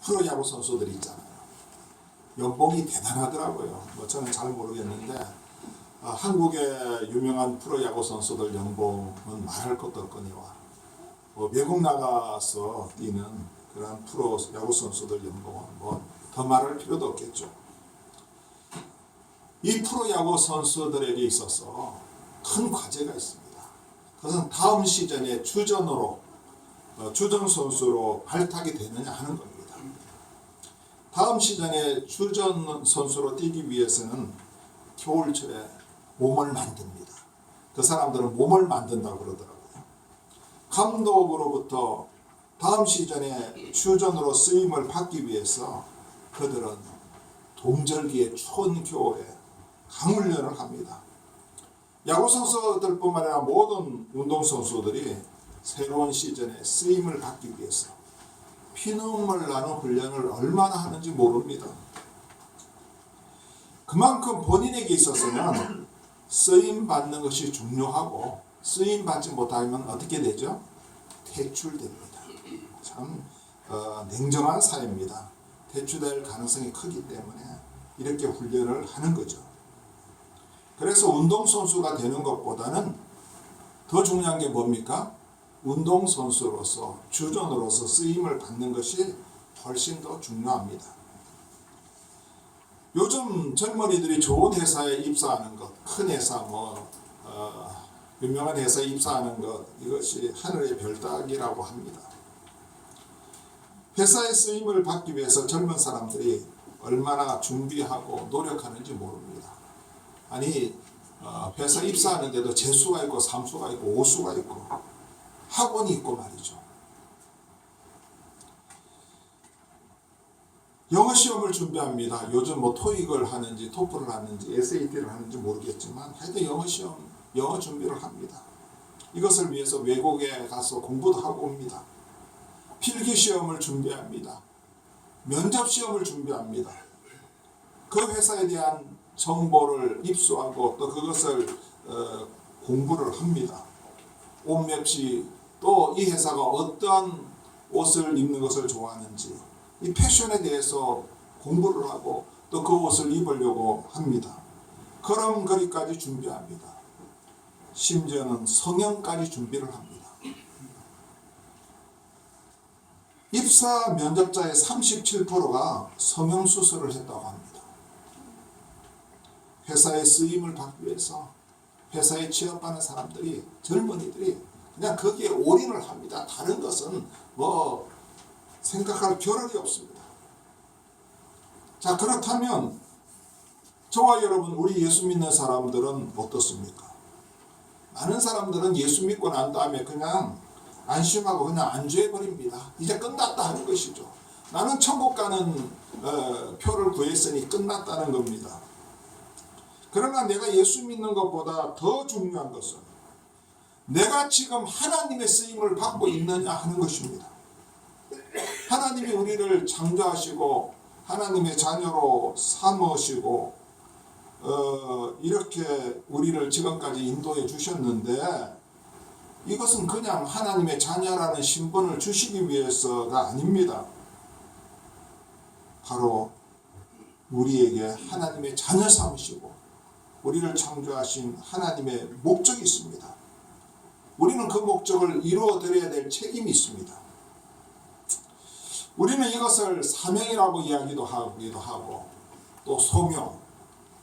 프로야구 선수들이 있잖아요. 연봉이 대단하더라고요. 뭐 저는 잘 모르겠는데 한국의 유명한 프로야구 선수들 연봉은 말할 것도 없거니와 외국 나가서 뛰는 그런 프로야구 선수들 연봉은 뭐 더 말할 필요도 없겠죠. 이 프로야구 선수들에게 있어서 큰 과제가 있습니다. 그것은 다음 시즌에 주전 선수로 발탁이 되느냐 하는 겁니다. 다음 시즌에 주전 선수로 뛰기 위해서는 겨울철에 몸을 만듭니다. 그 사람들은 몸을 만든다고 그러더라고요. 감독으로부터 다음 시즌에 주전으로 쓰임을 받기 위해서 그들은 동절기에 추운 겨울에 강훈련을 합니다. 야구 선수들뿐만 아니라 모든 운동 선수들이 새로운 시즌에 쓰임을 받기 위해서 피눈물 나는 훈련을 얼마나 하는지 모릅니다. 그만큼 본인에게 있어서는 쓰임 받는 것이 중요하고 쓰임 받지 못하면 어떻게 되죠? 퇴출됩니다. 참 냉정한 사회입니다. 퇴출될 가능성이 크기 때문에 이렇게 훈련을 하는 거죠. 그래서 운동선수가 되는 것보다는 더 중요한 게 뭡니까? 운동선수로서 주전으로서 쓰임을 받는 것이 훨씬 더 중요합니다. 요즘 젊은이들이 좋은 회사에 입사하는 것, 큰 회사, 유명한 회사에 입사하는 것, 이것이 하늘의 별따기라고 합니다. 회사의 쓰임을 받기 위해서 젊은 사람들이 얼마나 준비하고 노력하는지 모릅니다. 아니 회사 입사하는데도 재수가 있고 삼수가 있고 오수가 있고 학원이 있고 말이죠. 영어 시험을 준비합니다. 요즘 토익을 하는지 토플을 하는지 SAT를 하는지 모르겠지만 하여튼 영어 시험, 영어 준비를 합니다. 이것을 위해서 외국에 가서 공부도 하고 옵니다. 필기 시험을 준비합니다. 면접 시험을 준비합니다. 그 회사에 대한 정보를 입수하고 또 그것을 공부를 합니다. 옷 맵시 또 이 회사가 어떠한 옷을 입는 것을 좋아하는지 이 패션에 대해서 공부를 하고 또 그 옷을 입으려고 합니다. 걸음걸이까지 준비합니다. 심지어는 성형까지 준비를 합니다. 입사 면접자의 37%가 성형수술을 했다고 합니다. 회사에 쓰임을 받기 위해서 회사에 취업하는 사람들이 젊은이들이 그냥 거기에 올인을 합니다. 다른 것은 생각할 겨를이 없습니다. 자, 그렇다면 저와 여러분 우리 예수 믿는 사람들은 어떻습니까? 많은 사람들은 예수 믿고 난 다음에 그냥 안심하고 그냥 안주해버립니다. 이제 끝났다 하는 것이죠. 나는 천국 가는 표를 구했으니 끝났다는 겁니다. 그러나 내가 예수 믿는 것보다 더 중요한 것은 내가 지금 하나님의 쓰임을 받고 있느냐 하는 것입니다. 하나님이 우리를 창조하시고 하나님의 자녀로 삼으시고 이렇게 우리를 지금까지 인도해 주셨는데 이것은 그냥 하나님의 자녀라는 신분을 주시기 위해서가 아닙니다. 바로 우리에게 하나님의 자녀 삼으시고 우리를 창조하신 하나님의 목적이 있습니다. 우리는 그 목적을 이루어드려야 될 책임이 있습니다. 우리는 이것을 사명이라고 이야기도 하고 또 소명,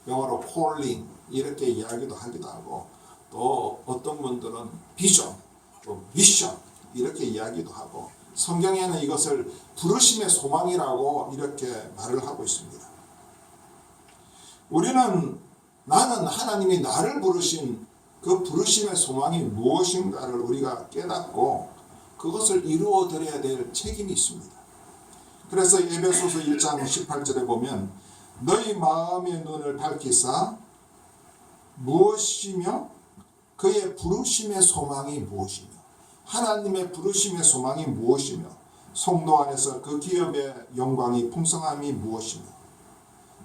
영어로 calling 이렇게 이야기도 하기도 하고 또 어떤 분들은 비전, 또 미션 이렇게 이야기도 하고 성경에는 이것을 부르심의 소망이라고 이렇게 말을 하고 있습니다. 나는 하나님이 나를 부르신 그 부르심의 소망이 무엇인가를 우리가 깨닫고 그것을 이루어드려야 될 책임이 있습니다. 그래서 에베소서 1장 18절에 보면 너희 마음의 눈을 밝히사 무엇이며 그의 부르심의 소망이 무엇이며 하나님의 부르심의 소망이 무엇이며 성도 안에서 그 기업의 영광이 풍성함이 무엇이며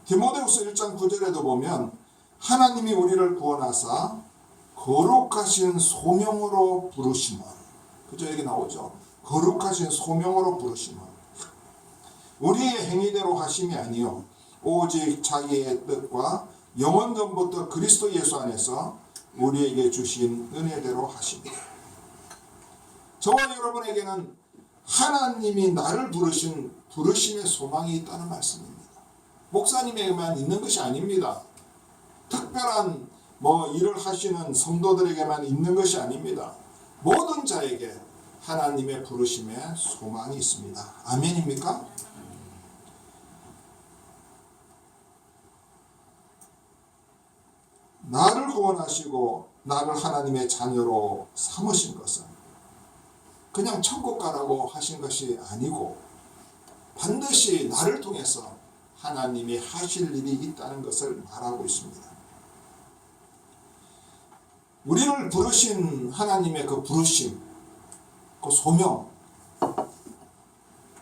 디모데후서 1장 9절에도 보면 하나님이 우리를 구원하사 거룩하신 소명으로 부르심을 그죠? 여기 나오죠. 거룩하신 소명으로 부르심을 우리의 행위대로 하심이 아니요 오직 자기의 뜻과 영원 전부터 그리스도 예수 안에서 우리에게 주신 은혜대로 하십니다. 저와 여러분에게는 하나님이 나를 부르신 부르심의 소망이 있다는 말씀입니다. 목사님에게만 있는 것이 아닙니다. 특별한 일을 하시는 성도들에게만 있는 것이 아닙니다. 모든 자에게 하나님의 부르심의 소망이 있습니다. 아멘입니까? 나를 구원하시고 나를 하나님의 자녀로 삼으신 것은 그냥 천국 가라고 하신 것이 아니고 반드시 나를 통해서 하나님이 하실 일이 있다는 것을 말하고 있습니다. 우리를 부르신 하나님의 그 부르심, 그 소명,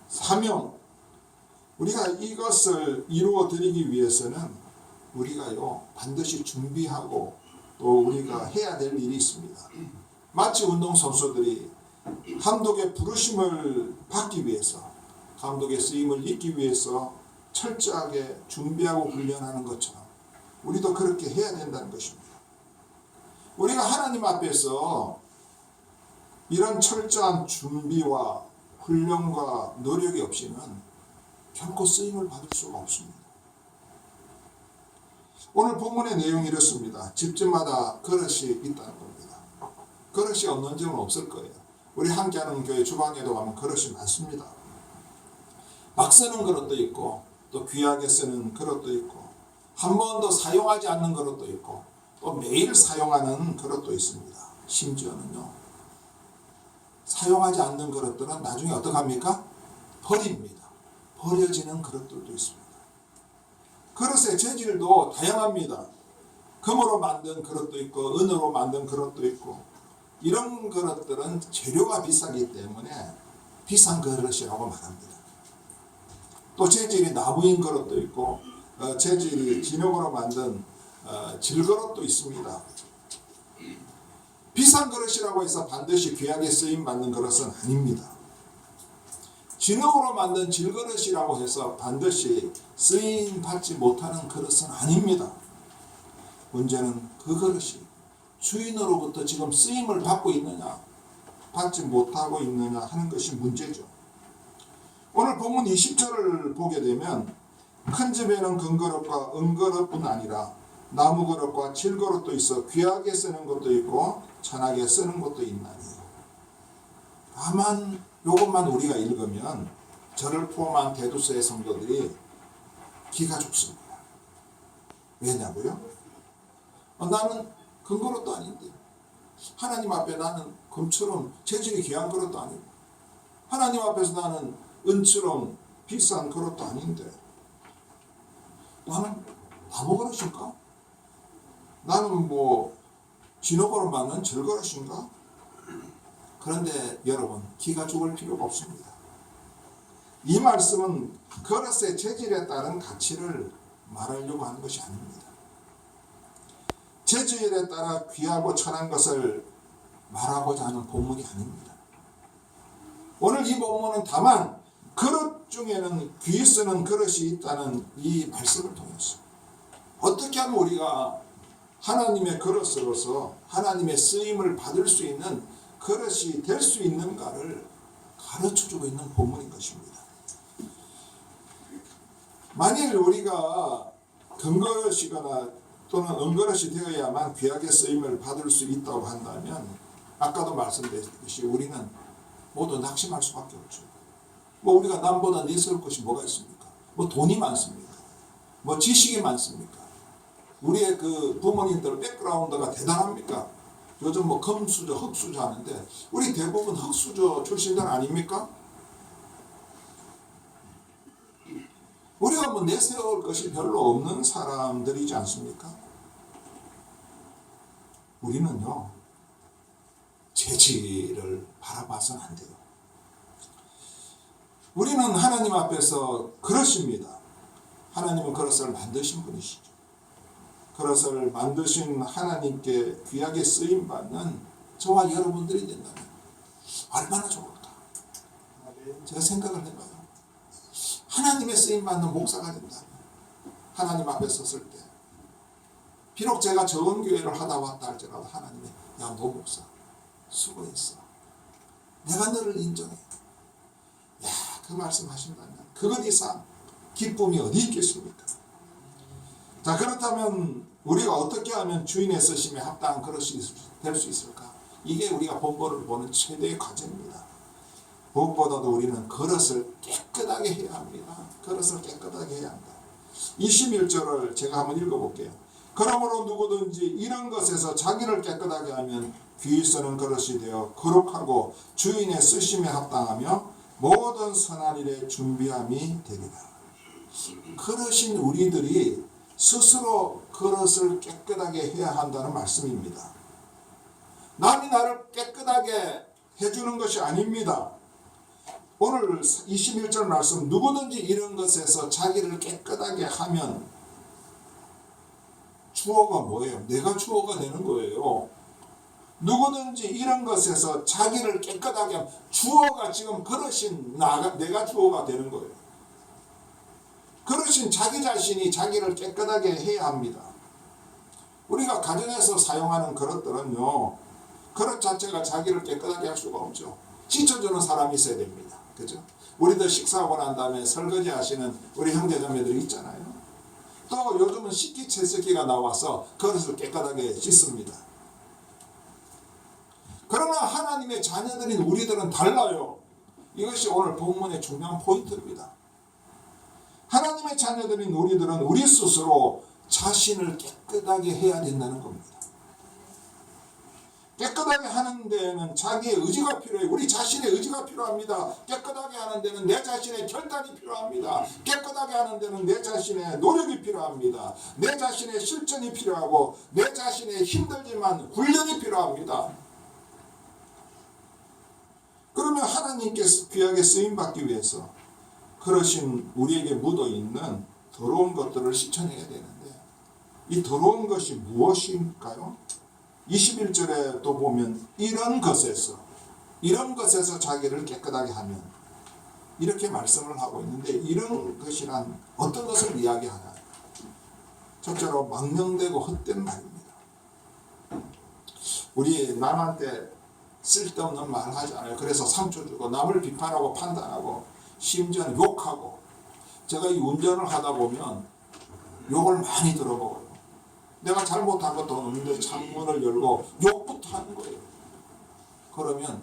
사명, 우리가 이것을 이루어 드리기 위해서는 우리가요 반드시 준비하고 또 우리가 해야 될 일이 있습니다. 마치 운동선수들이 감독의 부르심을 받기 위해서, 감독의 쓰임을 잊기 위해서 철저하게 준비하고 훈련하는 것처럼 우리도 그렇게 해야 된다는 것입니다. 우리가 하나님 앞에서 이런 철저한 준비와 훈련과 노력이 없이는 결코 쓰임을 받을 수가 없습니다. 오늘 본문의 내용이 이렇습니다. 집집마다 그릇이 있다는 겁니다. 그릇이 없는 집은 없을 거예요. 우리 함께하는 교회 주방에도 가면 그릇이 많습니다. 막 쓰는 그릇도 있고 또 귀하게 쓰는 그릇도 있고 한 번도 사용하지 않는 그릇도 있고 또 매일 사용하는 그릇도 있습니다. 심지어는요 사용하지 않는 그릇들은 나중에 어떡합니까? 버립니다. 버려지는 그릇들도 있습니다. 그릇의 재질도 다양합니다. 금으로 만든 그릇도 있고 은으로 만든 그릇도 있고 이런 그릇들은 재료가 비싸기 때문에 비싼 그릇이라고 말합니다. 또 재질이 나무인 그릇도 있고 재질이 진흙으로 만든 질그릇도 있습니다. 비싼 그릇이라고 해서 반드시 귀하게 쓰임받는 그릇은 아닙니다. 진흙으로 만든 질그릇이라고 해서 반드시 쓰임받지 못하는 그릇은 아닙니다. 문제는 그 그릇이 주인으로부터 지금 쓰임을 받고 있느냐 받지 못하고 있느냐 하는 것이 문제죠. 오늘 본문 20절을 보게 되면 큰 집에는 금그릇과 은그릇뿐 아니라 나무그릇과 질그릇도 있어 귀하게 쓰는 것도 있고 천하게 쓰는 것도 있나니. 다만 이것만 우리가 읽으면 저를 포함한 대두서의 성도들이 기가 죽습니다. 왜냐고요? 나는 금그릇도 아닌데 하나님 앞에 나는 금처럼 재질이 귀한 그릇도 아니고 하나님 앞에서 나는 은처럼 비싼 그릇도 아닌데 나는 나무 그릇인가? 나는 진흙으로 만든 질그릇인가? 그런데 여러분 기가 죽을 필요가 없습니다. 이 말씀은 그릇의 재질에 따른 가치를 말하려고 하는 것이 아닙니다. 재질에 따라 귀하고 천한 것을 말하고자 하는 본문이 아닙니다. 오늘 이 본문은 다만 그릇 중에는 귀 쓰는 그릇이 있다는 이 말씀을 통해서 어떻게 하면 우리가 하나님의 그릇으로서 하나님의 쓰임을 받을 수 있는 그릇이 될 수 있는가를 가르쳐주고 있는 본문인 것입니다. 만일 우리가 금그릇이거나 또는 은그릇이 되어야만 귀하게 쓰임을 받을 수 있다고 한다면 아까도 말씀드렸듯이 우리는 모두 낙심할 수밖에 없죠. 우리가 남보다 내세울 것이 뭐가 있습니까? 돈이 많습니까? 지식이 많습니까? 우리의 그 부모님들 백그라운드가 대단합니까? 요즘 금수저, 흙수저 하는데 우리 대부분 흙수저 출신들 아닙니까? 우리가 내세울 것이 별로 없는 사람들이지 않습니까? 우리는요 재질을 바라봐서는 안 돼요. 우리는 하나님 앞에서 그릇입니다. 하나님은 그릇을 만드신 분이시죠. 그릇을 만드신 하나님께 귀하게 쓰임받는 저와 여러분들이 된다면 얼마나 좋을까? 제가 생각을 해봐요. 하나님의 쓰임받는 목사가 된다면, 하나님 앞에 섰을 때 비록 제가 적은 교회를 하다 왔다 할지라도 하나님이 야, 너 목사 수고했어, 내가 너를 인정해. 야, 그 말씀 하신다면 그것 이상 기쁨이 어디 있겠습니까? 자, 그렇다면 우리가 어떻게 하면 주인의 쓰심에 합당한 그릇이 될 수 있을까? 이게 우리가 본보를 보는 최대의 과제입니다. 무엇보다도 우리는 그릇을 깨끗하게 해야 합니다. 그릇을 깨끗하게 해야 한다. 21절을 제가 한번 읽어볼게요. 그러므로 누구든지 이런 것에서 자기를 깨끗하게 하면 귀히 쓰는 그릇이 되어 거룩하고 주인의 쓰심에 합당하며 모든 선한 일에 준비함이 되리라. 그릇인 우리들이 스스로 그릇을 깨끗하게 해야 한다는 말씀입니다. 남이 나를 깨끗하게 해주는 것이 아닙니다. 오늘 21절 말씀, 누구든지 이런 것에서 자기를 깨끗하게 하면, 주어가 뭐예요? 내가 주어가 되는 거예요. 누구든지 이런 것에서 자기를 깨끗하게 하면, 주어가 지금 그릇인 내가 주어가 되는 거예요. 그릇인 자기 자신이 자기를 깨끗하게 해야 합니다. 우리가 가정에서 사용하는 그릇들은요, 그릇 자체가 자기를 깨끗하게 할 수가 없죠. 씻어주는 사람이 있어야 됩니다. 그죠? 우리들 식사하고 난 다음에 설거지 하시는 우리 형제자매들이 있잖아요. 또 요즘은 식기세척기가 나와서 그릇을 깨끗하게 씻습니다. 그러나 하나님의 자녀들인 우리들은 달라요. 이것이 오늘 본문의 중요한 포인트입니다. 하나님의 자녀들인 우리들은 우리 스스로 자신을 깨끗하게 해야 된다는 겁니다. 깨끗하게 하는 데에는 자기의 의지가 필요해요. 우리 자신의 의지가 필요합니다. 깨끗하게 하는 데는 내 자신의 결단이 필요합니다. 깨끗하게 하는 데는 내 자신의 노력이 필요합니다. 내 자신의 실천이 필요하고 내 자신의 힘들지만 훈련이 필요합니다. 그러면 하나님께서 귀하게 쓰임받기 위해서 그러신 우리에게 묻어있는 더러운 것들을 씻어내야 되는데, 이 더러운 것이 무엇일까요? 21절에 또 보면 이런 것에서 자기를 깨끗하게 하면, 이렇게 말씀을 하고 있는데, 이런 것이란 어떤 것을 이야기하나? 첫째로 망령되고 헛된 말입니다. 우리 남한테 쓸데없는 말 하잖아요. 그래서 상처 주고 남을 비판하고 판단하고 심지어는 욕하고, 제가 이 운전을 하다 보면 욕을 많이 들어먹어요. 내가 잘못한 것도 없는데 창문을 열고 욕부터 하는 거예요. 그러면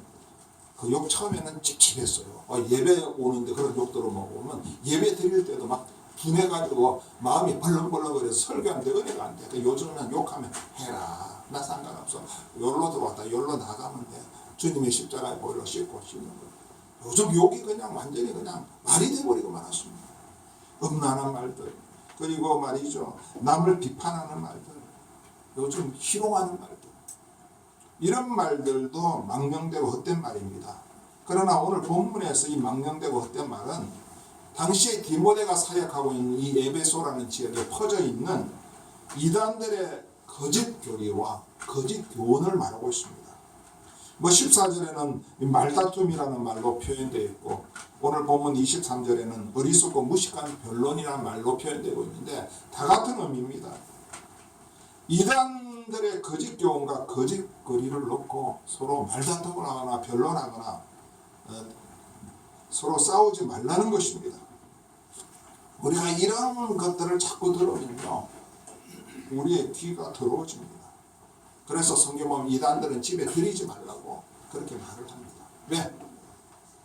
그 욕 처음에는 찝찝했어요. 예배 오는데 그런 욕 들어먹으면 예배 드릴 때도 막 분해가지고 마음이 벌렁벌렁거려서 설교하는데 은혜가 안 돼. 요즘은 욕하면 해라, 나 상관없어, 여기로 들어왔다 여기로 나가면 돼, 주님의 십자가에 보일러 씻고 씻는 거예요. 요즘 욕이 그냥 완전히 그냥 말이 돼버리고 말았습니다. 음란한 말들, 그리고 말이죠, 남을 비판하는 말들, 요즘 희롱하는 말들, 이런 말들도 망령되고 헛된 말입니다. 그러나 오늘 본문에서 이 망령되고 헛된 말은 당시에 디모데가 사역하고 있는 이 에베소라는 지역에 퍼져 있는 이단들의 거짓 교리와 거짓 교훈을 말하고 있습니다. 14절에는 말다툼이라는 말로 표현되어 있고, 오늘 본문 23절에는 어리석고 무식한 변론이라는 말로 표현되고 있는데, 다 같은 의미입니다. 이단들의 거짓 교훈과 거짓 거리를 놓고 서로 말다툼을 하거나 변론하거나 서로 싸우지 말라는 것입니다. 우리가 이런 것들을 자꾸 들으면요, 우리의 귀가 더러워집니다. 그래서 성경 보면 이단들은 집에 들이지 말라고 그렇게 말을 합니다. 왜?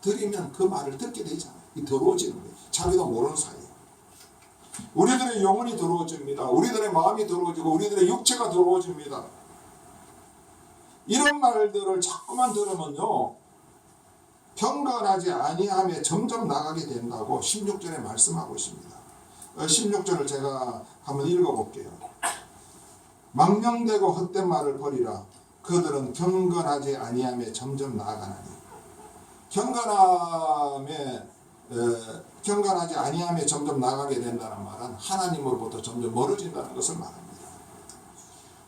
들이면 그 말을 듣게 되잖아요. 이 더러워지는 거예요. 자기도 모르는 사이에. 우리들의 영혼이 더러워집니다. 우리들의 마음이 더러워지고 우리들의 육체가 더러워집니다. 이런 말들을 자꾸만 들으면요, 경건하지 아니함에 점점 나가게 된다고 16절에 말씀하고 있습니다. 16절을 제가 한번 읽어볼게요. 망령되고 헛된 말을 버리라. 그들은 경건하지 아니함에 점점 나아가나니. 경건하지 아니함에 점점 나가게 된다는 말은 하나님으로부터 점점 멀어진다는 것을 말합니다.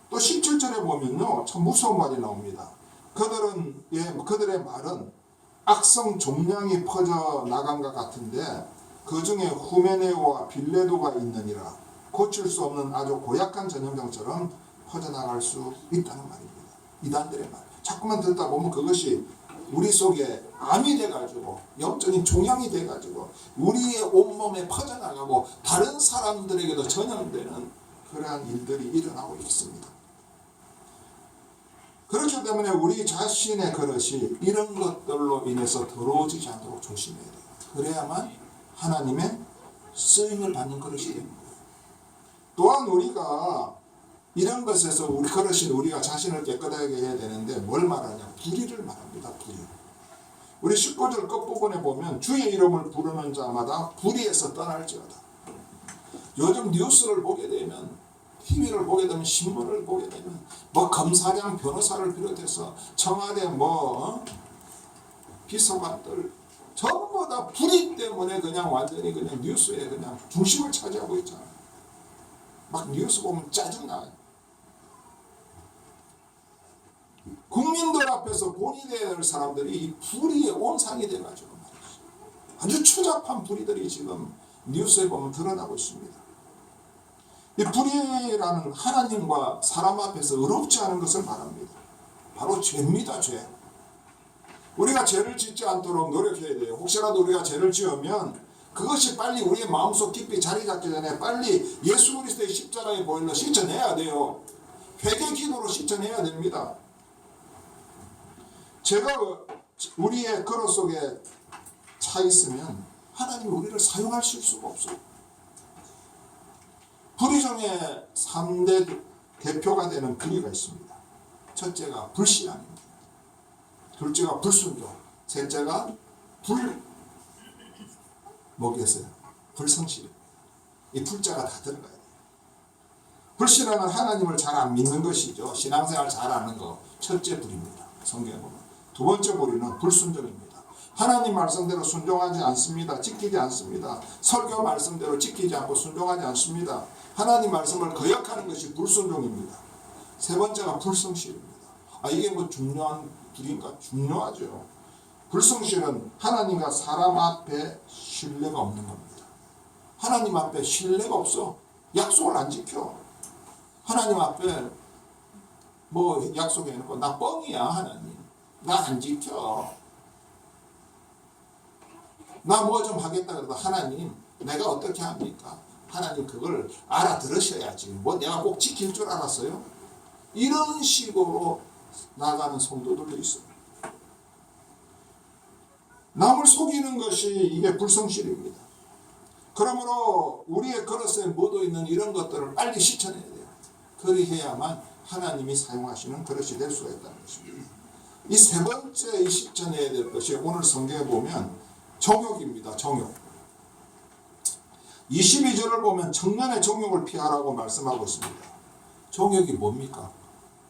또 17절에 보면요, 참 무서운 말이 나옵니다. 그들의 말은 악성 종양이 퍼져 나간 것 같은데 그 중에 후메네오와 빌레도가 있느니라. 고칠 수 없는 아주 고약한 전염병처럼 퍼져나갈 수 있다는 말입니다. 이단들의 말. 자꾸만 듣다 보면 그것이 우리 속에 암이 돼가지고 영적인 종양이 돼가지고 우리의 온몸에 퍼져나가고 다른 사람들에게도 전염되는 그러한 일들이 일어나고 있습니다. 그렇기 때문에 우리 자신의 그릇이 이런 것들로 인해서 더러워지지 않도록 조심해야 돼요. 그래야만 하나님의 쓰임을 받는 그릇이 됩니다. 또한 우리가 이런 것에서 우리 그릇인 우리가 자신을 깨끗하게 해야 되는데 뭘 말하냐? 불의를 말합니다. 불의. 우리 19절 끝부분에 보면 주의 이름을 부르는 자마다 불의에서 떠날지어다. 요즘 뉴스를 보게 되면 TV를 보게 되면 신문을 보게 되면 뭐 검사장 변호사를 비롯해서 청와대 비서관들 전부 다 불의 때문에 그냥 완전히 그냥 뉴스에 그냥 중심을 차지하고 있잖아요. 막 뉴스 보면 짜증나요. 국민들 앞에서 본이 되어야 될 사람들이 이 불의의 온상이 돼가지고 말이죠. 아주 추잡한 불의들이 지금 뉴스에 보면 드러나고 있습니다. 이 불의라는 하나님과 사람 앞에서 의롭지 않은 것을 말합니다. 바로 죄입니다. 죄. 우리가 죄를 짓지 않도록 노력해야 돼요. 혹시라도 우리가 죄를 지으면 그것이 빨리 우리의 마음속 깊이 자리 잡기 전에 빨리 예수 그리스도의 십자가의 보혈로 씻어내야 돼요. 회개 기도로 씻어내야 됩니다. 죄가 우리의 그릇 속에 차 있으면 하나님이 우리를 사용하실 수가 없어요. 불의 중에 3대 대표가 되는 불의가 있습니다. 첫째가 불신앙입니다. 둘째가 불순종, 셋째가 뭐겠어요? 불성실. 이 불자가 다 들어가야 돼요. 불신앙은 하나님을 잘 안 믿는 것이죠. 신앙생활 잘 하는 거 첫째 불입니다. 성경에 보면. 두 번째 불의는 불순종입니다. 하나님 말씀대로 순종하지 않습니다. 지키지 않습니다. 설교 말씀대로 지키지 않고 순종하지 않습니다. 하나님 말씀을 거역하는 것이 불순종입니다. 세 번째가 불성실입니다. 이게 뭐 중요한 불인가? 중요하죠. 불성실은 하나님과 사람 앞에 신뢰가 없는 겁니다. 하나님 앞에 신뢰가 없어. 약속을 안 지켜. 하나님 앞에 뭐 약속해놓고 나 뻥이야 하나님. 나 안 지켜. 나 뭐 좀 하겠다 그래도 하나님 내가 어떻게 합니까? 하나님 그걸 알아들으셔야지. 뭐 내가 꼭 지킬 줄 알았어요? 이런 식으로 나가는 성도들도 있어요. 남을 속이는 것이 이게 불성실입니다. 그러므로 우리의 그릇에 묻어있는 이런 것들을 빨리 씻어내야 돼요. 그리해야만 하나님이 사용하시는 그릇이 될 수가 있다는 것입니다. 이 세 번째 씻어내야 될 것이 오늘 성경에 보면 정욕입니다. 정욕. 22절을 보면 청년의 정욕을 피하라고 말씀하고 있습니다. 정욕이 뭡니까?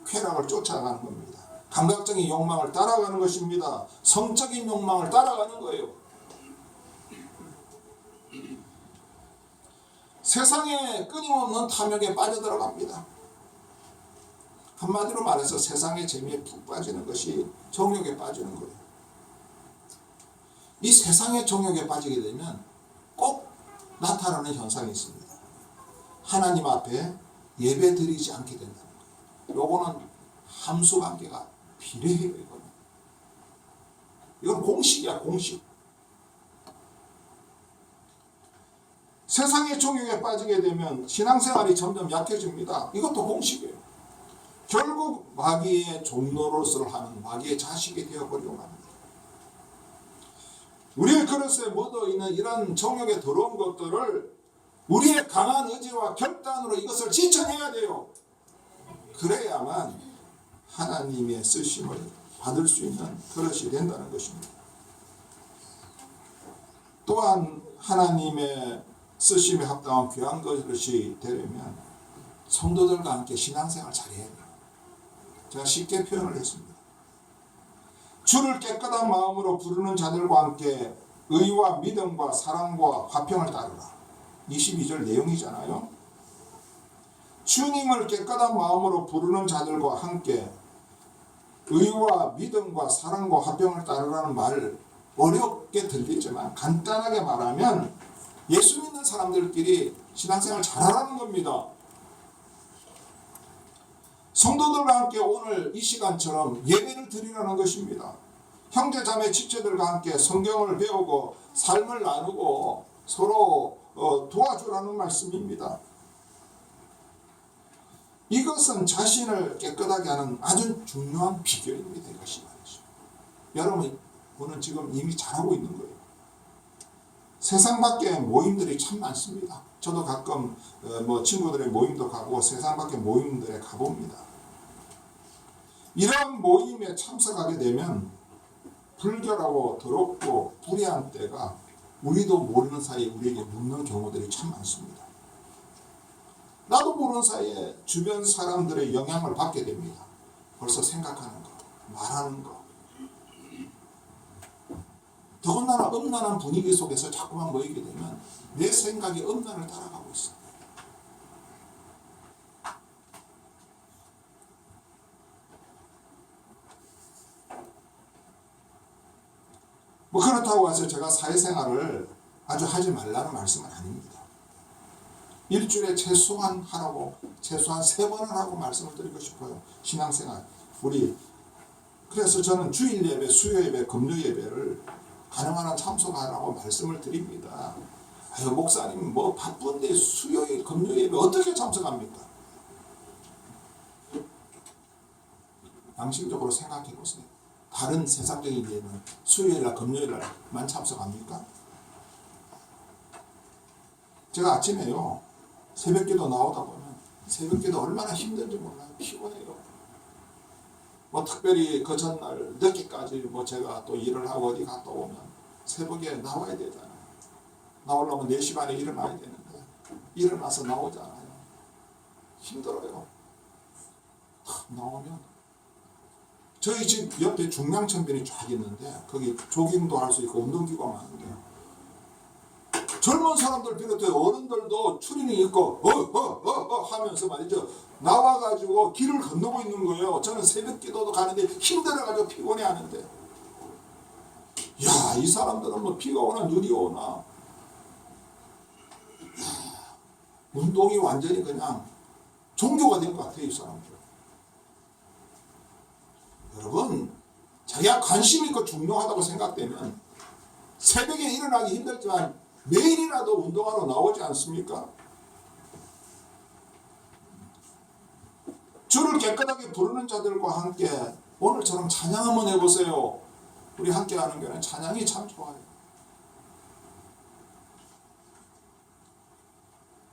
쾌락을 쫓아가는 겁니다. 감각적인 욕망을 따라가는 것입니다. 성적인 욕망을 따라가는 거예요. 세상에 끊임없는 탐욕에 빠져들어갑니다. 한마디로 말해서 세상의 재미에 푹 빠지는 것이 정욕에 빠지는 거예요. 이 세상의 정욕에 빠지게 되면 꼭 나타나는 현상이 있습니다. 하나님 앞에 예배 드리지 않게 된다는 거예요. 요거는 함수관계가 비례해요. 이건 공식이야, 공식. 세상의 정욕에 빠지게 되면 신앙생활이 점점 약해집니다. 이것도 공식이에요. 결국 마귀의 종노릇을 하는 마귀의 자식이 되어버리고 맙니다. 우리의 그릇에 묻어있는 이런 정욕에 들어온 것들을 우리의 강한 의지와 결단으로 이것을 씻어내야 돼요. 그래야만 하나님의 쓰심을 받을 수 있는 그릇이 된다는 것입니다. 또한 하나님의 쓰심에 합당한 귀한 그릇이 되려면 성도들과 함께 신앙생활 잘해야 돼요. 제가 쉽게 표현을 했습니다. 주를 깨끗한 마음으로 부르는 자들과 함께 의와 믿음과 사랑과 화평을 따르라. 22절 내용이잖아요. 주님을 깨끗한 마음으로 부르는 자들과 함께 의와 믿음과 사랑과 화평을 따르라는 말을 어렵게 들리지만 간단하게 말하면 예수 믿는 사람들끼리 신앙생활 잘하라는 겁니다. 성도들과 함께 오늘 이 시간처럼 예배를 드리라는 것입니다. 형제 자매 지체들과 함께 성경을 배우고 삶을 나누고 서로 도와주라는 말씀입니다. 이것은 자신을 깨끗하게 하는 아주 중요한 비결입니다. 이것이 말이죠. 여러분은 지금 이미 잘하고 있는 거예요. 세상 밖에 모임들이 참 많습니다. 저도 가끔 친구들의 모임도 가고 세상 밖에 모임들에 가봅니다. 이런 모임에 참석하게 되면 불결하고 더럽고 불의한 때가 우리도 모르는 사이에 우리에게 묻는 경우들이 참 많습니다. 나도 모르는 사이에 주변 사람들의 영향을 받게 됩니다. 벌써 생각하는 거, 말하는 거. 더군다나 음란한 분위기 속에서 자꾸만 모이게 되면 내 생각이 음란을 따라가고 있어요. 그렇다고 해서 제가 사회생활을 아주 하지 말라는 말씀은 아닙니다. 일주일에 최소한 3번은 하고 말씀을 드리고 싶어요. 신앙생활. 그래서 저는 주일 예배, 수요 예배, 금요 예배를 가능한 한 참석하라고 말씀을 드립니다. 아유, 목사님 바쁜데 수요일, 금요 예배 어떻게 참석합니까? 양심적으로 생각해 보세요. 다른 세상적인 예배는 수요일날, 금요일날만 참석합니까? 제가 아침에요, 새벽기도 나오다 보면 새벽기도 얼마나 힘든지 몰라요. 피곤해요. 특별히 그 전날 늦게까지 제가 또 일을 하고 어디 갔다 오면 새벽에 나와야 되잖아요. 나오려면 4시 반에 일어나야 되는데 일어나서 나오잖아요. 힘들어요. 나오면 저희 집 옆에 중량천변이 쫙 있는데 거기 조깅도 할 수 있고 운동기구가 많은데요. 젊은 사람들 비롯해 어른들도 추리닝 입고 하면서 말이죠. 나와가지고 길을 건너고 있는 거예요. 저는 새벽 기도도 가는데 힘들어가지고 피곤해 하는데, 야, 이 사람들은 비가 오나 눈이 오나 운동이 완전히 그냥 종교가 된 것 같아요. 이 사람들. 여러분, 자기가 관심 있고 중요하다고 생각되면 새벽에 일어나기 힘들지만 매일이라도 운동하러 나오지 않습니까? 주를 깨끗하게 부르는 자들과 함께 오늘처럼 찬양 한번 해보세요. 우리 함께 하는 교회는 찬양이 참 좋아요.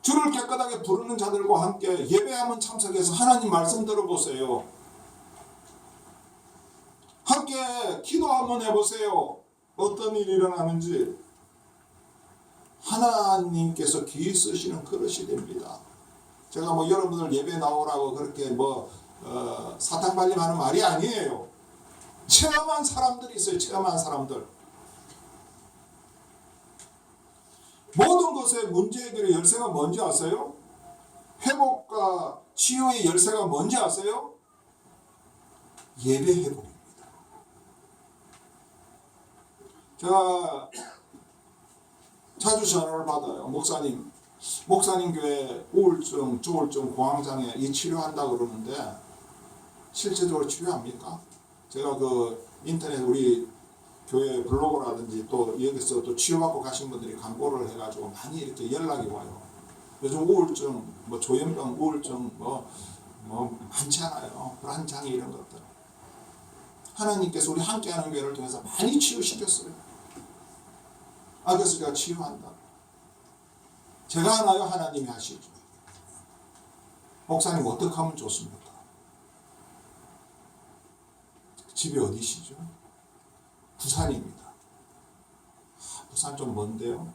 주를 깨끗하게 부르는 자들과 함께 예배 한번 참석해서 하나님 말씀 들어보세요. 함께 기도 한번 해보세요. 어떤 일이 일어나는지. 하나님께서 귀 쓰시는 그릇이 됩니다. 제가 여러분들 예배 나오라고 그렇게 사탕발림하는 말이 아니에요. 체험한 사람들이 있어요. 체험한 사람들. 모든 것의 문제 해결의 열쇠가 뭔지 아세요? 회복과 치유의 열쇠가 뭔지 아세요? 예배 회복입니다. 제가 자주 전화를 받아요. 목사님 교회 우울증, 조울증, 공황장애 이 치료한다고 그러는데 실제적으로 치료합니까? 제가 인터넷 우리 교회 블로그라든지 또 여기서 또 치유받고 가신 분들이 광고를 해가지고 많이 이렇게 연락이 와요. 요즘 우울증, 조현병 우울증 많지 않아요. 불안장애 이런 것들. 하나님께서 우리 함께하는 교회를 통해서 많이 치유시켰어요. 그래서 제가 치유한다. 제가 하나요? 하나님이 하시죠. 목사님 어떻게 하면 좋습니까? 집이 어디시죠? 부산입니다. 부산 좀 먼데요.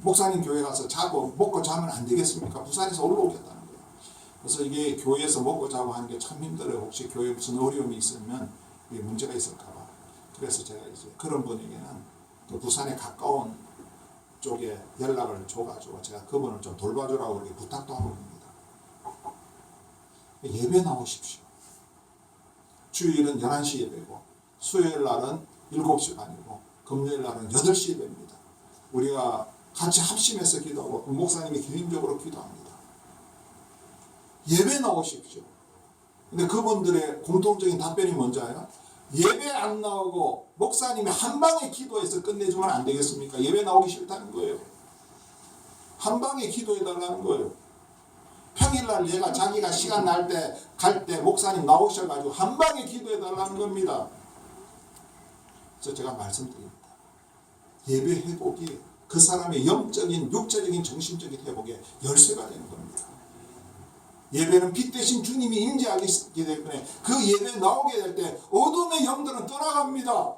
목사님 교회 가서 자고 먹고 자면 안 되겠습니까? 부산에서 올라오겠다는 거예요. 그래서 이게 교회에서 먹고 자고 하는 게 참 힘들어요. 혹시 교회에 무슨 어려움이 있으면 이게 문제가 있을까 봐. 그래서 제가 이제 그런 분에게는 또 부산에 가까운 쪽에 연락을 줘가지고 제가 그분을 좀 돌봐주라고 이렇게 부탁도 하고 있습니다. 예배 나오십시오. 주일은 11시 예배고 수요일 날은 7시 반이고 금요일 날은 8시 예배입니다. 우리가 같이 합심해서 기도하고 목사님이 개인적으로 기도합니다. 예배 나오십시오. 근데 그분들의 공통적인 답변이 뭔지 알아요? 예배 안 나오고 목사님이 한 방에 기도해서 끝내주면 안 되겠습니까? 예배 나오기 싫다는 거예요. 한 방에 기도해달라는 거예요. 평일날 얘가 자기가 시간 날 때 갈 때 목사님 나오셔가지고 한 방에 기도해달라는 겁니다. 그래서 제가 말씀드립니다. 예배 회복이 그 사람의 영적인, 육체적인, 정신적인 회복에 열쇠가 되는 겁니다. 예배는 빛 대신 주님이 임재하기 때문에 그 예배 나오게 될 때 어둠의 영들은 떠나갑니다.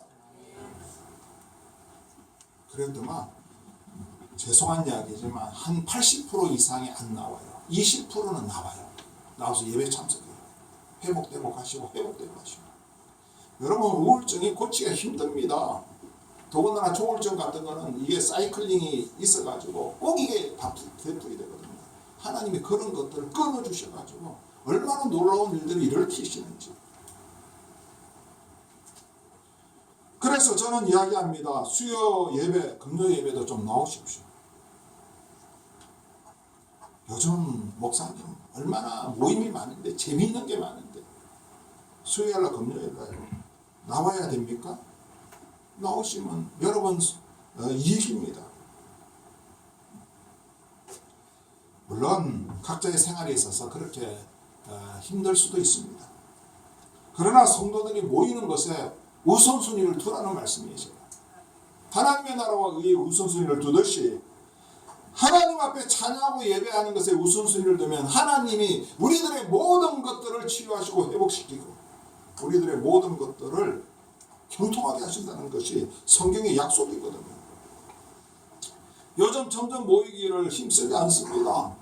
그래도만 죄송한 이야기지만 한 80% 이상이 안 나와요. 20%는 나와요. 나와서 예배 참석해요. 회복되고 하시고 회복되고 하시고. 여러분 우울증이 고치기가 힘듭니다. 더군다나 조울증 같은 거는 이게 사이클링이 있어가지고 꼭 이게 되풀이 되거든요. 하나님이 그런 것들을 끊어주셔가지고 얼마나 놀라운 일들을 일으키시는지. 그래서 저는 이야기합니다. 수요 예배, 금요 예배도 좀 나오십시오. 요즘 목사님 얼마나 모임이 많은데 재미있는 게 많은데 수요일날 금요일날 나와야 됩니까? 나오시면 여러분 이익입니다. 물론 각자의 생활에 있어서 그렇게 힘들 수도 있습니다. 그러나 성도들이 모이는 것에 우선순위를 두라는 말씀이죠. 하나님의 나라와 의의 우선순위를 두듯이 하나님 앞에 찬양하고 예배하는 것에 우선순위를 두면 하나님이 우리들의 모든 것들을 치유하시고 회복시키고 우리들의 모든 것들을 형통하게 하신다는 것이 성경의 약속이거든요. 요즘 점점 모이기를 힘쓰지 않습니다.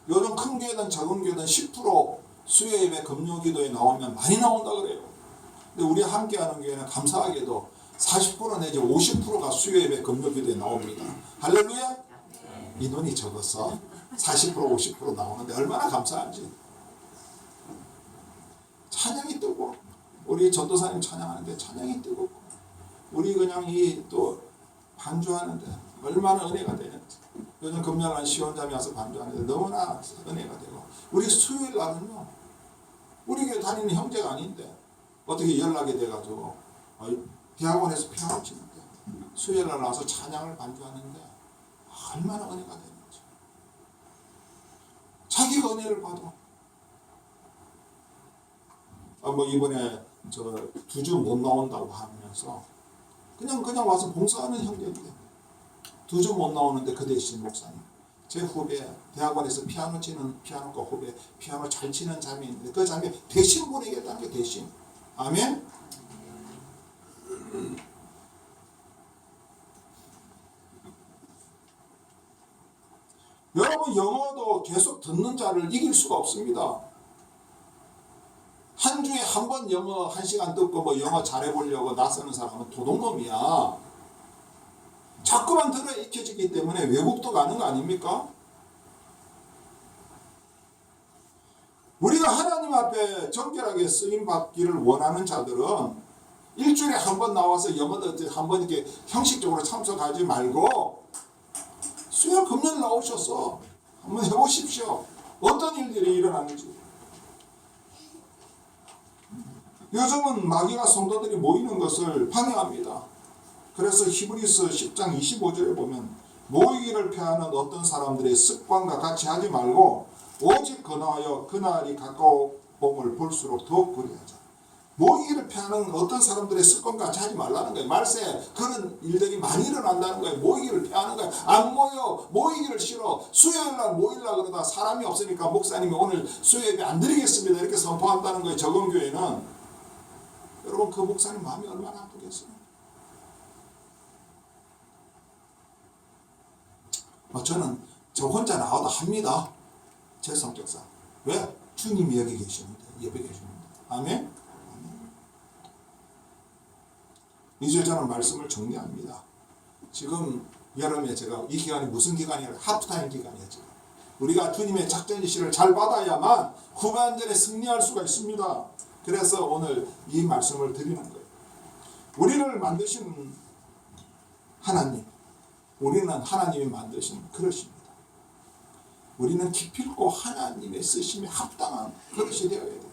요즘 큰 교회든 작은 교회든 10% 수요 예배 금요 기도에 나오면 많이 나온다 그래요. 근데 우리 함께하는 교회는 감사하게도 40% 내지 50%가 수요 예배 금요 기도에 나옵니다. 할렐루야. 인원이 적어서 40% 50% 나오는데 얼마나 감사한지. 찬양이 뜨고 우리 전도사님 찬양하는데 찬양이 뜨고 우리 그냥 이 또 반주하는데 얼마나 은혜가 되는지. 요즘 금요일날 시원잠이 와서 반주하는데 너무나 은혜가 되고 우리 수요일 날은요 우리 교회 다니는 형제가 아닌데 어떻게 연락이 돼가지고 대학원에서 피아노 치는데 수요일 날 나와서 찬양을 반주하는데 얼마나 은혜가 되는지. 자기가 은혜를 받아. 이번에 저 2주 못 나온다고 하면서 그냥 와서 봉사하는 형제인데 2주 못 나오는데 그 대신 목사님 제 후배 대학원에서 피아노 치는 피아노과 후배 피아노 잘 치는 자매 있는데 그 자매 대신 보내겠다는 게 대신. 아멘. 여러분 영어도 계속 듣는 자를 이길 수가 없습니다. 한 주에 한 번 영어 1시간 듣고 영어 잘해보려고 나서는 사람은 도둑놈이야. 자꾸만 들어 익혀지기 때문에 외국도 가는 거 아닙니까? 우리가 하나님 앞에 정결하게 쓰임받기를 원하는 자들은 일주일에 한 번 나와서 영어도 한 번 이렇게 형식적으로 참석하지 말고 수요 금요일 나오셔서 한번 해보십시오. 어떤 일들이 일어나는지. 요즘은 마귀가 성도들이 모이는 것을 방해합니다. 그래서 히브리서 10장 25절에 보면 모이기를 피하는 어떤 사람들의 습관과 같이 하지 말고 오직 건하여 그날이 가까움을 볼수록 더욱 그리하자. 모이기를 피하는 어떤 사람들의 습관과 같이 하지 말라는 거예요. 말세 그런 일들이 많이 일어난다는 거예요. 모이기를 피하는 거예요. 안 모여. 모이기를 싫어. 수요일날 모이려고 그러다 사람이 없으니까 목사님이 오늘 수요예배 안 드리겠습니다. 이렇게 선포한다는 거예요. 적은 교회는. 여러분 그 목사님 마음이 얼마나 아프겠어요. 저는 저 혼자 나와도 합니다. 제 성격상. 왜? 주님이 여기 계시는데 예배 계시는데. 아멘. 이제 저는 말씀을 정리합니다. 지금 여름에 제가 이 기간이 무슨 기간이에요? 하프타임 기간이에요. 지금. 우리가 주님의 작전 지시를 잘 받아야만 후반전에 승리할 수가 있습니다. 그래서 오늘 이 말씀을 드리는 거예요. 우리를 만드신 하나님, 우리는 하나님이 만드신 그릇입니다. 우리는 기필코 하나님의 쓰심에 합당한 그릇이 되어야 돼요.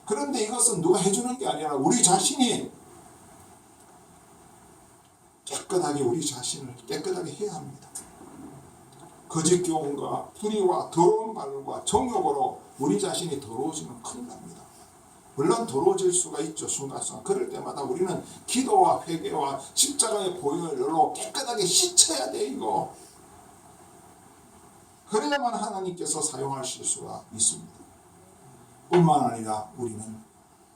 그런데 이것은 누가 해주는 게 아니라 우리 자신이 깨끗하게 우리 자신을 깨끗하게 해야 합니다. 거짓 교훈과 불의와 더러운 말과 정욕으로 우리 자신이 더러워지면 큰일 납니다. 물론 더러워질 수가 있죠. 순간순간. 그럴 때마다 우리는 기도와 회개와 십자가의 보혈로 깨끗하게 씻어야 돼 이거. 그래야만 하나님께서 사용하실 수가 있습니다. 뿐만 아니라 우리는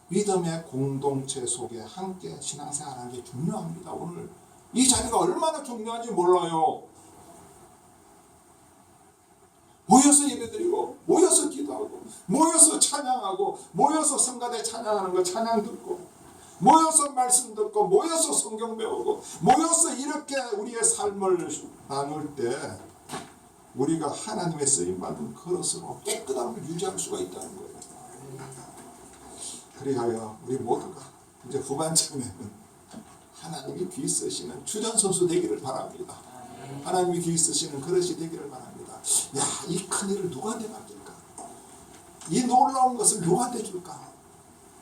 믿음의 공동체 속에 함께 신앙생활하는 게 중요합니다. 오늘 이 자리가 얼마나 중요한지 몰라요. 모여서 예배드리고 모여서 기도하고 모여서 찬양하고 모여서 성가대 찬양하는 거 찬양 듣고 모여서 말씀 듣고 모여서 성경 배우고 모여서 이렇게 우리의 삶을 나눌 때 우리가 하나님의 쓰임받은 그릇으로 깨끗함을 유지할 수가 있다는 거예요. 그리하여 우리 모두가 이제 후반전에는 하나님이 귀 쓰시는 주전선수 되기를 바랍니다. 하나님이 귀 쓰시는 그릇이 되기를 바랍니다. 야, 이 큰일을 누구한테 맡길까? 이 놀라운 것을 누구한테 줄까?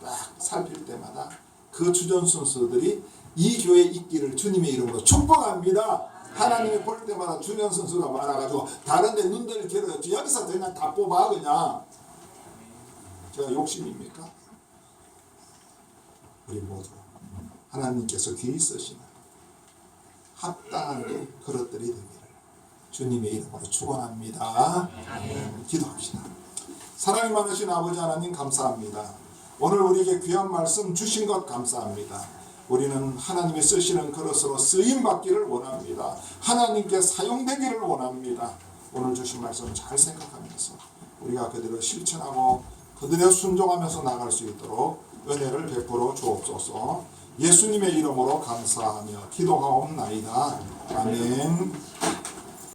딱 살필 때마다 그 주전선수들이 이 교회에 있기를 주님의 이름으로 축복합니다. 하나님이 볼 때마다 주전선수가 많아가지고 다른 데 눈들을 길어졌지 여기서 그냥 다 뽑아 그냥. 제가 욕심입니까? 우리 모두 하나님께서 귀 쓰시는 합당한 그릇들이 되기를 주님의 이름으로 축원합니다. 기도합시다. 사랑이 많으신 아버지 하나님 감사합니다. 오늘 우리에게 귀한 말씀 주신 것 감사합니다. 우리는 하나님이 쓰시는 그릇으로 쓰임받기를 원합니다. 하나님께 사용되기를 원합니다. 오늘 주신 말씀 잘 생각하면서 우리가 그대로 실천하고 그들의 순종하면서 나갈 수 있도록 은혜를 베풀어 주옵소서. 예수님의 이름으로 감사하며 기도하옵나이다. 아멘.